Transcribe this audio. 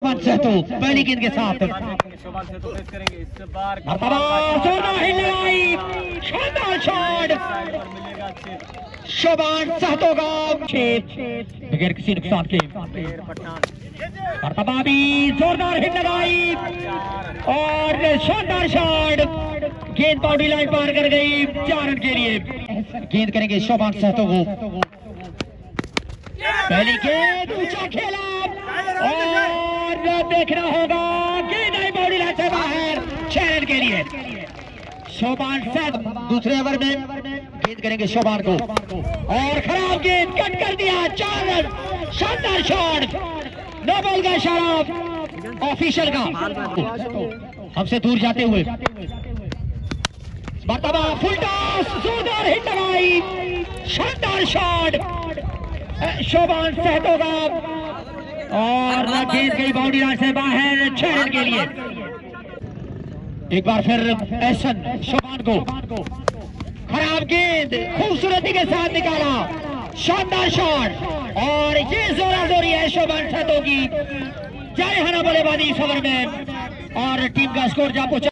शोभन सहतो पहली गेंद के साथ शोभन सहतो फेस करेंगे इस बार शानदार शॉट शोभन सहतो का बगैर किसी नुकसान के मर्तबा भी जोरदार हिट लगाई और शानदार शॉट गेंद बाउंड्री लाइन पार कर गई 4 रन के लिए। गेंद करेंगे शोभन सहतो को पहली गेंद ऊंचा खेला और देखना होगा गेंद आई बाउंड्री लाइन से बाहर 6 रन के लिए। शोभन सहतो दूसरे ओवर में गेंद करेंगे शोभन को और खराब गेंद कट कर दिया 4 रन। शानदार शॉट नो बॉल का इशारा ऑफिशियल का हमसे दूर जाते हुए मर्तबा फुल टॉस जोरदार हिट लगाई शानदार शॉट शोभन सहतो का और गेंद गई बाउंड्री लाइन से बाहर 6 रन के लिए। एक बार फिर एहसन शोभन को खराब गेंद खूबसूरती के साथ निकाला शानदार शॉट और ये जोरा जोरी है शोभन सहतो की। जाए हना बल्लेबाजी इस ओवर में और टीम का स्कोर जा पहुंचा।